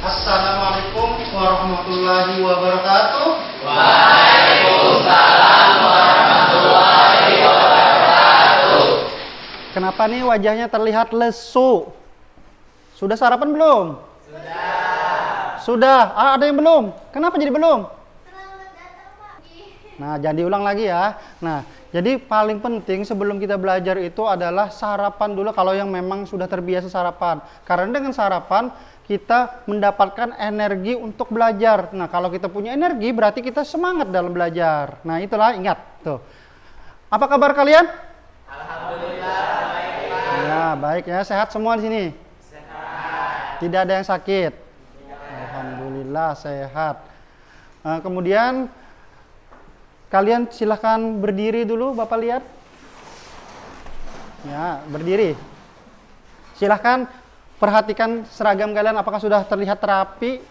Assalamualaikum warahmatullahi wabarakatuh. Waalaikumsalam warahmatullahi wabarakatuh. Kenapa nih wajahnya terlihat lesu? Sudah sarapan belum? Sudah. Ada yang belum? Kenapa jadi belum? Nah, jangan diulang lagi ya. Nah, jadi paling penting sebelum kita belajar itu adalah sarapan dulu kalau yang memang sudah terbiasa sarapan. Karena dengan sarapan kita mendapatkan energi untuk belajar. Nah, kalau kita punya energi berarti kita semangat dalam belajar. Nah, itulah ingat tuh. Apa kabar kalian? Alhamdulillah baik, Pak. Ya, baik ya. Sehat semua di sini? Sehat. Tidak ada yang sakit? Alhamdulillah sehat. Kemudian kalian silahkan berdiri dulu, Bapak lihat. Ya, berdiri. Silahkan perhatikan seragam kalian, apakah sudah terlihat rapi?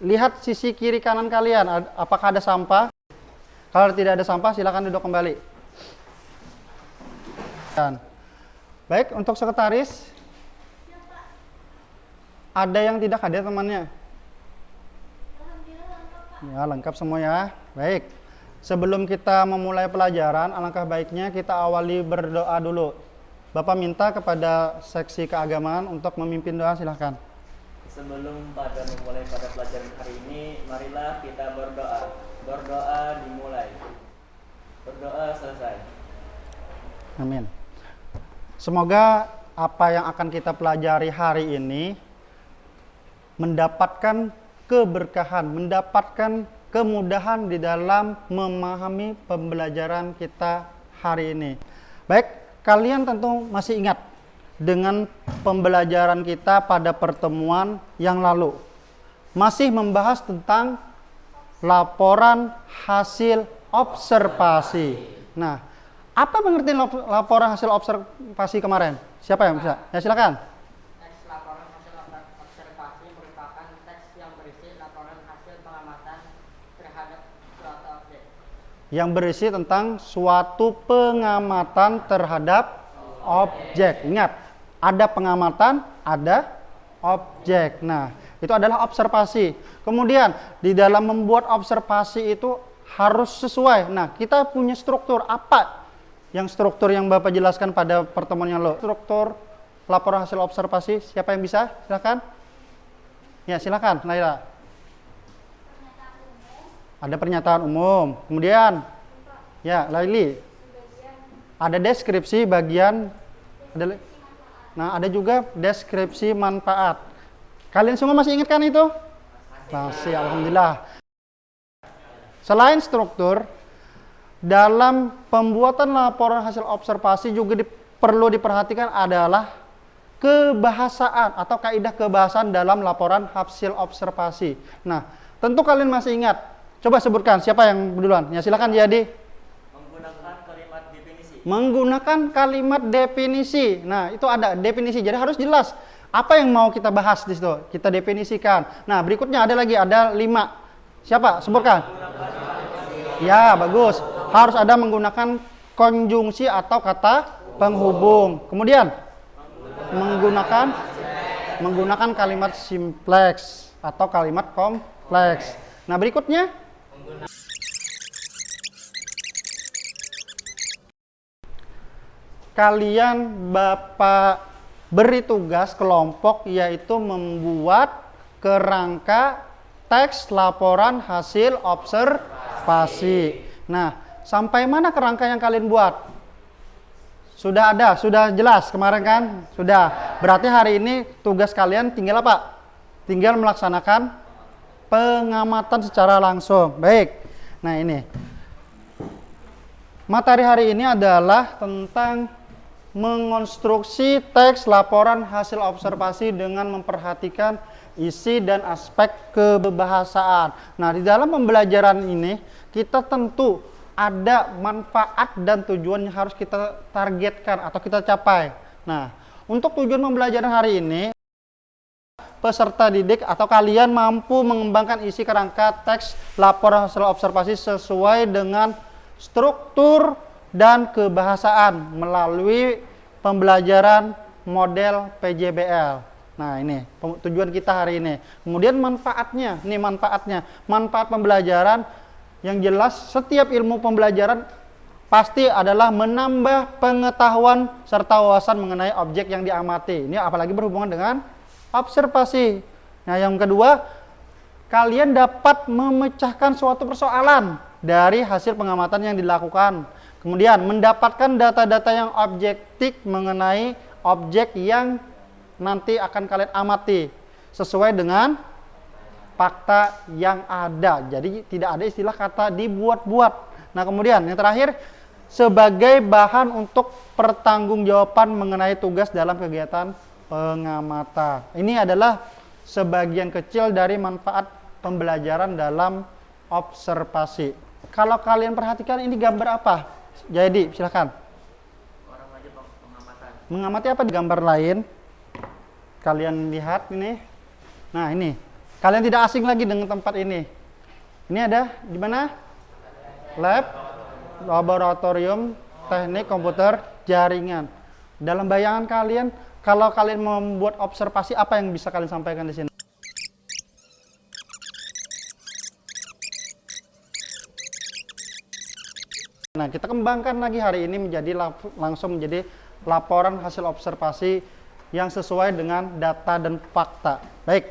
Lihat sisi kiri kanan kalian, apakah ada sampah? Kalau tidak ada sampah, silahkan duduk kembali. Baik, untuk sekretaris, ada yang tidak hadir temannya? Ya, lengkap semua ya. Baik, sebelum kita memulai pelajaran, alangkah baiknya kita awali berdoa dulu. Bapak minta kepada seksi keagamaan untuk memimpin doa, silahkan. Sebelum pada memulai pada pelajaran hari ini, marilah kita berdoa. Berdoa dimulai. Berdoa selesai. Amin. Semoga apa yang akan kita pelajari hari ini mendapatkan keberkahan, mendapatkan kemudahan di dalam memahami pembelajaran kita hari ini. Baik, kalian tentu masih ingat dengan pembelajaran kita pada pertemuan yang lalu. Masih membahas tentang laporan hasil observasi. Nah, apa pengertian laporan hasil observasi kemarin? Siapa yang bisa? Ya, silakan. Teks laporan hasil observasi merupakan teks yang berisi laporan hasil pengamatan terhadap suatu objek. Yang berisi tentang suatu pengamatan terhadap objek. Ingat, ada pengamatan, ada objek. Nah, itu adalah observasi. Kemudian, di dalam membuat observasi itu harus sesuai. Nah, kita punya struktur. Apa yang struktur yang Bapak jelaskan pada pertemuan yang lalu? Struktur laporan hasil observasi, siapa yang bisa? Silakan. Ya, silakan, Naila. Ada pernyataan umum. Kemudian, ya, Laili. Ada deskripsi bagian. Nah, ada juga deskripsi manfaat. Kalian semua masih ingat kan itu? Masih, alhamdulillah. Selain struktur, dalam pembuatan laporan hasil observasi juga perlu diperhatikan adalah kebahasaan atau kaidah kebahasaan dalam laporan hasil observasi. Nah, tentu kalian masih ingat. Coba sebutkan siapa yang duluan. Ya, silakan jadi. Menggunakan kalimat definisi. Menggunakan kalimat definisi. Nah, itu ada definisi. Jadi harus jelas apa yang mau kita bahas di situ. Kita definisikan. Nah, berikutnya ada lagi, ada 5. Siapa? Sebutkan. Ya, bagus. Harus ada menggunakan konjungsi atau kata penghubung. Kemudian menggunakan kalimat simpleks atau kalimat kompleks. Nah, berikutnya kalian Bapak beri tugas kelompok yaitu membuat kerangka teks laporan hasil observasi. Nah, sampai mana kerangka yang kalian buat? Sudah ada, sudah jelas kemarin kan? Sudah. Berarti hari ini tugas kalian tinggal apa? Tinggal melaksanakan pengamatan secara langsung. Baik. Nah, ini. Materi hari ini adalah tentang mengonstruksi teks laporan hasil observasi dengan memperhatikan isi dan aspek kebahasaan. Nah, di dalam pembelajaran ini kita tentu ada manfaat dan tujuan yang harus kita targetkan atau kita capai. Nah, untuk tujuan pembelajaran hari ini, peserta didik atau kalian mampu mengembangkan isi kerangka teks laporan hasil observasi sesuai dengan struktur dan kebahasaan melalui pembelajaran model PJBL. Nah, ini tujuan kita hari ini. Kemudian manfaatnya, ini manfaatnya. Manfaat pembelajaran yang jelas setiap ilmu pembelajaran pasti adalah menambah pengetahuan serta wawasan mengenai objek yang diamati. Ini apalagi berhubungan dengan observasi. Nah, yang kedua, kalian dapat memecahkan suatu persoalan dari hasil pengamatan yang dilakukan. Kemudian mendapatkan data-data yang objektif mengenai objek yang nanti akan kalian amati sesuai dengan fakta yang ada. Jadi tidak ada istilah kata dibuat-buat. Nah, kemudian yang terakhir, sebagai bahan untuk pertanggungjawaban mengenai tugas dalam kegiatan pengamatan. Ini adalah sebagian kecil dari manfaat pembelajaran dalam observasi. Kalau kalian perhatikan ini gambar apa? Jadi silakan. Orang aja pengamatan. Mengamati apa di gambar lain? Kalian lihat ini. Nah, ini. Kalian tidak asing lagi dengan tempat ini. Ini ada di mana? Lab, laboratorium teknik komputer jaringan. Dalam bayangan kalian, kalau kalian membuat observasi, apa yang bisa kalian sampaikan di sini? Nah, kita kembangkan lagi hari ini menjadi langsung menjadi laporan hasil observasi yang sesuai dengan data dan fakta. Baik.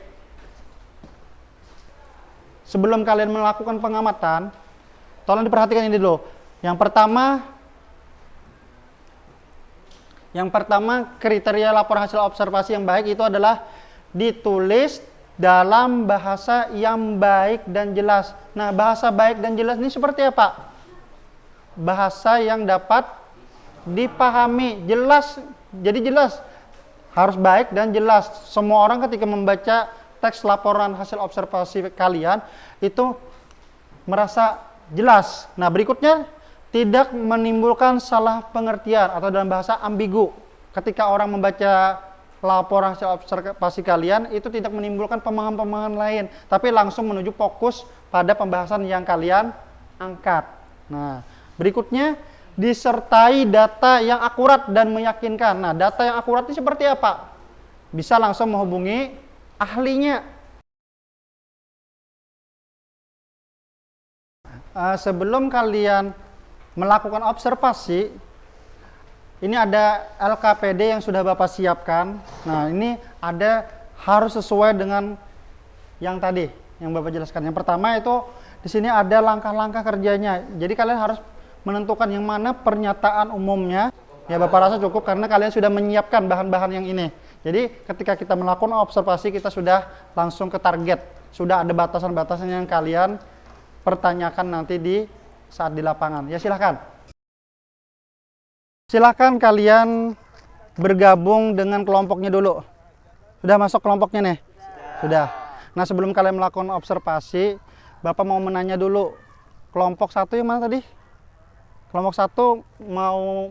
Sebelum kalian melakukan pengamatan, tolong diperhatikan ini dulu. Yang pertama kriteria laporan hasil observasi yang baik itu adalah ditulis dalam bahasa yang baik dan jelas. Nah, bahasa baik dan jelas ini seperti apa? Bahasa yang dapat dipahami, jelas. Jadi jelas, harus baik dan jelas. Semua orang ketika membaca teks laporan hasil observasi kalian itu merasa jelas. Nah, berikutnya tidak menimbulkan salah pengertian atau dalam bahasa ambigu. Ketika orang membaca laporan hasil observasi kalian itu tidak menimbulkan pemahaman-pemahaman lain, tapi langsung menuju fokus pada pembahasan yang kalian angkat. Nah, berikutnya disertai data yang akurat dan meyakinkan. Nah, data yang akurat ini seperti apa? Bisa langsung menghubungi ahlinya. Sebelum kalian melakukan observasi, ini ada LKPD yang sudah Bapak siapkan. Nah, ini ada harus sesuai dengan yang tadi yang Bapak jelaskan. Yang pertama itu di sini ada langkah-langkah kerjanya. Jadi kalian harus menentukan yang mana pernyataan umumnya. Ya, Bapak rasa cukup karena kalian sudah menyiapkan bahan-bahan yang ini. Jadi ketika kita melakukan observasi, kita sudah langsung ke target. Sudah ada batasan-batasan yang kalian pertanyakan nanti di saat di lapangan. Ya, silahkan. Silahkan kalian bergabung dengan kelompoknya dulu. Sudah masuk kelompoknya nih? Sudah. Nah, sebelum kalian melakukan observasi, Bapak mau menanya dulu. Kelompok 1 yang mana tadi? Kelompok 1 mau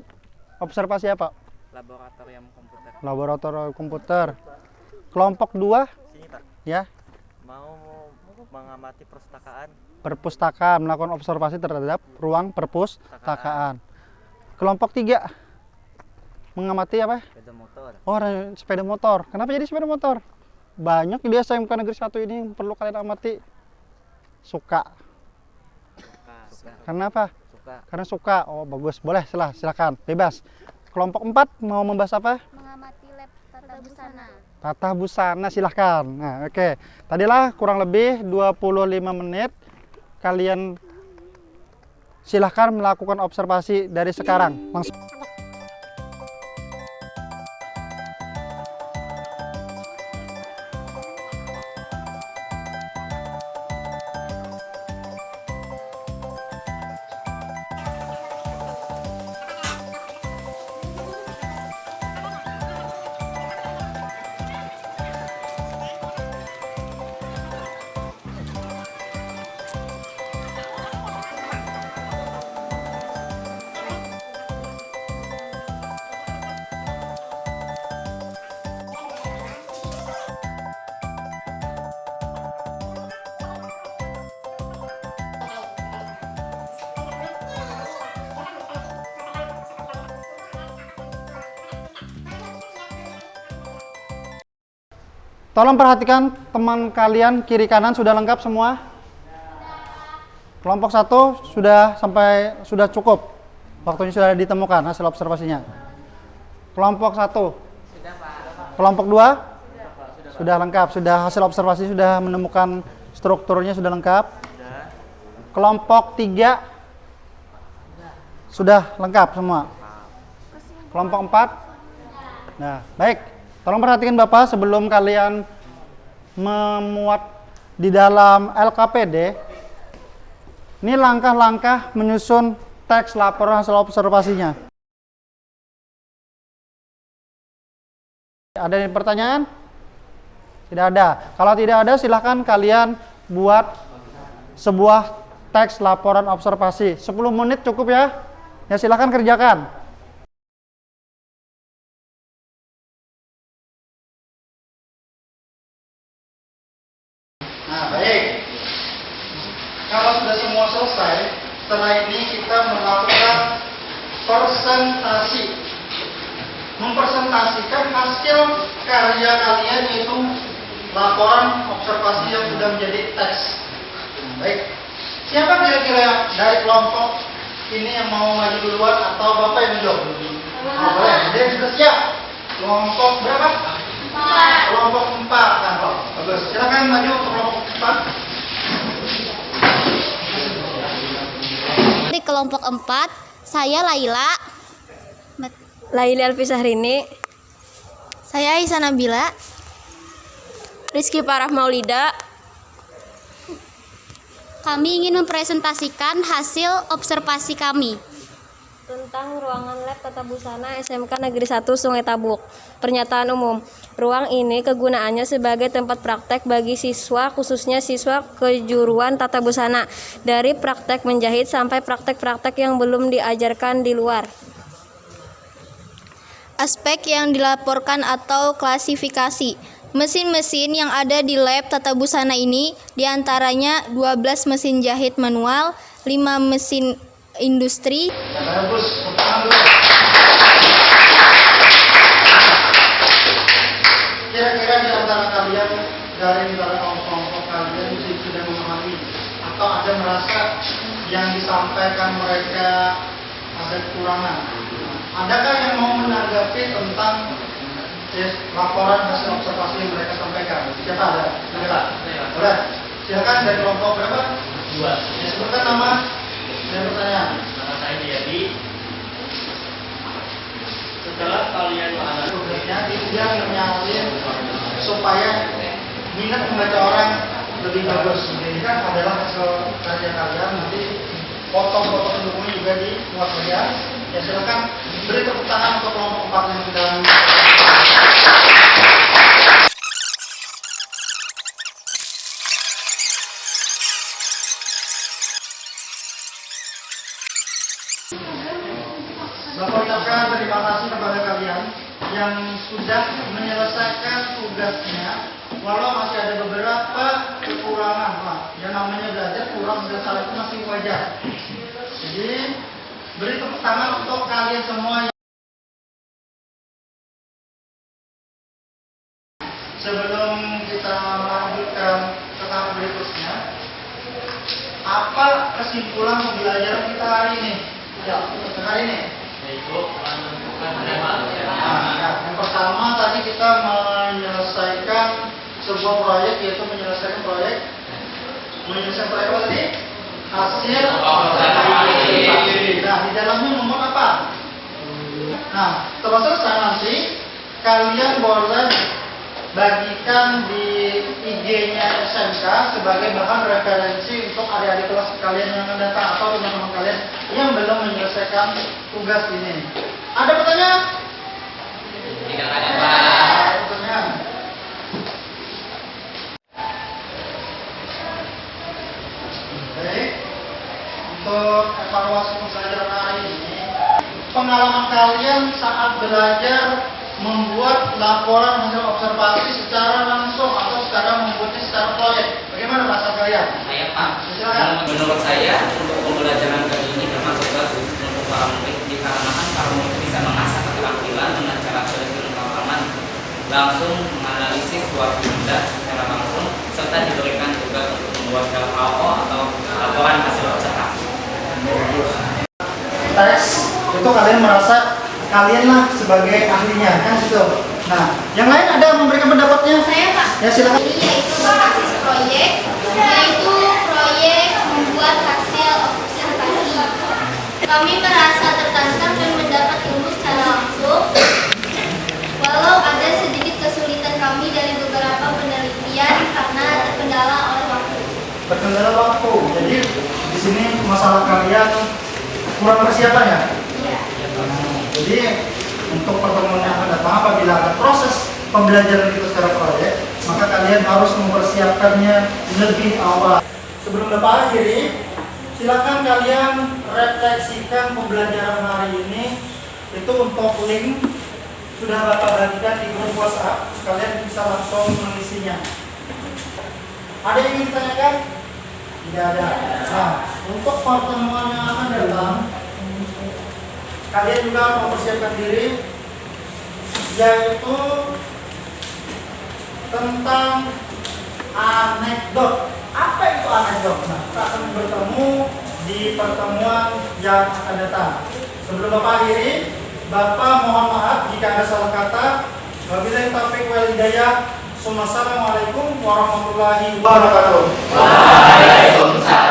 observasi apa? Laboratorium komputer. Laboratorium komputer. Kelompok 2? Sini, Pak. Ya. Mau mengamati perpustakaan. Perpustakaan, melakukan observasi terhadap ruang perpustakaan. Kelompok 3 mengamati apa? Sepeda motor. Oh, sepeda motor. Kenapa jadi sepeda motor? Banyak di SMK Negeri 1 ini yang perlu kalian amati. Suka. Kenapa? Suka. Karena suka. Oh, bagus. Boleh, silakan. Bebas. Kelompok 4 mau membahas apa? Mengamati lab tata busana. Tata busana, silahkan. Nah, oke. Tadilah kurang lebih 25 menit. Kalian silahkan melakukan observasi dari sekarang. Langsung. Tolong perhatikan teman kalian kiri kanan sudah lengkap semua? Kelompok 1 sudah cukup. Waktunya sudah ditemukan hasil observasinya. Kelompok 1. Sudah, Pak. Kelompok 2 sudah lengkap, sudah hasil observasi sudah menemukan strukturnya sudah lengkap. Kelompok 3 sudah lengkap semua. Kelompok 4. Nah, baik. Tolong perhatikan Bapak sebelum kalian memuat di dalam LKPD. Ini langkah-langkah menyusun teks laporan hasil observasinya. Ada pertanyaan? Tidak ada. Kalau tidak ada, silahkan kalian buat sebuah teks laporan observasi. 10 menit cukup ya? Ya silahkan kerjakan. Nah, baik. Kalau sudah semua selesai, setelah ini kita melakukan presentasi. Mempresentasikan hasil karya kalian, yaitu laporan observasi yang sudah menjadi teks. Baik. Siapa kira-kira dari kelompok ini yang mau maju duluan atau Bapak yang menjawab? Boleh. Dia sudah siap. Kelompok berapa? 4. Kelompok 4. Nah, bagus. Silakan maju ke kelompok 4. Di kelompok 4, saya Laila. Laili Alfisahrini, Saya Aisyah Nabila. Rizky Parah Maulida. Kami ingin mempresentasikan hasil observasi kami. Tentang ruangan lab tata busana SMK Negeri 1 Sungai Tabuk. Pernyataan umum. Ruang ini kegunaannya sebagai tempat praktek bagi siswa, khususnya siswa kejuruan tata busana, dari praktek menjahit sampai praktek-praktek yang belum diajarkan di luar. Aspek yang dilaporkan atau klasifikasi. Mesin-mesin yang ada di lab tata busana ini diantaranya 12 mesin jahit manual, 5 mesin industri. Bagus. Kira-kira di antara kalian dari kelompok kalian sudah memahami atau ada merasa yang disampaikan mereka ada kekurangan? Adakah yang mau menanggapi tentang laporan hasil observasi yang mereka sampaikan? Siapa ada? Boleh. Silakan dari kelompok berapa? 2. Ya, sebutkan nama dan pertanyaan. Nama saya Jadi. Setelah kalian menganalisis Tugasnya dia menyalin supaya minat membaca orang lebih bagus. Ini kan adalah hasil karya kalian, nanti foto-foto pendukungnya juga dimuat saja. Ya silakan beri tepuk tangan untuk kelompok 4 yang sudah. Bapak ucapkan terima kasih kepada kalian yang sudah menyelesaikan tugasnya, walau masih ada beberapa kekurangan, Pak. Yang namanya belajar kurang dan salah itu masih wajar. Jadi beri tepuk tangan untuk kalian semua. Sebelum kita melanjutkan ke tahap berikutnya, apa kesimpulan pembelajaran kita hari ini? Ya, hari ini. yaitu menentukan tema. Yang pertama tadi kita menyelesaikan sebuah proyek, yaitu menyelesaikan proyek apa tadi? Hasil observasi. Nah, di dalamnya memuat apa? Nah, setelah selesai nanti kalian boleh bagikan di IG-nya SMK sebagai bahan referensi untuk adik-adik kelas kalian yang akan datang atau teman-teman kalian yang belum menyelesaikan tugas ini. Ada pertanyaan? Tidak ada, Pak. Pertanyaan? Baik. Untuk evaluasi pembelajaran hari ini, pengalaman kalian saat belajar membuat laporan hasil observasi secara langsung atau secara membuatnya secara proyek. Bagaimana perasaan kalian? Saya Pak, Silakan. menurut saya untuk pembelajaran kali ini termasuk bagus untuk para murid dikarenakan para murid bisa mengasah keterampilan dengan cara terjun ke lapangan langsung menganalisis suatu secara langsung serta diberikan tugas untuk membuat LKO atau laporan hasil observasi. Teks itu kalian merasa kalian lah sebagai ahlinya kan gitu. Nah, yang lain ada memberikan pendapatnya? Saya Pak. Ya silakan. Jadi yaitu berbasis proyek, yaitu proyek membuat hasil observasi. Kami merasa tertantang dan mendapat ilmu secara langsung. Walau ada sedikit kesulitan kami dari beberapa penelitian karena terkendala oleh waktu. Terkendala waktu. Jadi di sini masalah kalian kurang persiapan ya? Iya. Jadi untuk pertemuan yang akan datang apabila ada proses pembelajaran itu secara proyek, maka kalian harus mempersiapkannya lebih awal. Sebelum Bapak akhiri, silakan kalian refleksikan pembelajaran hari ini. Itu untuk link sudah Bapak bagikan di grup WhatsApp, kalian bisa langsung mengisinya. Ada yang ingin ditanyakan? Tidak ada. Nah, untuk pertemuan yang akan datang, kalian juga mempersiapkan diri, yaitu tentang anekdot. Apa itu anekdot? Nah, kita akan bertemu di pertemuan yang akan datang. Sebelum Bapak akhiri, Bapak mohon maaf jika ada salah kata. Wabillahi taufiq wal hidayah. Assalamualaikum warahmatullahi wabarakatuh. Waalaikumsalam.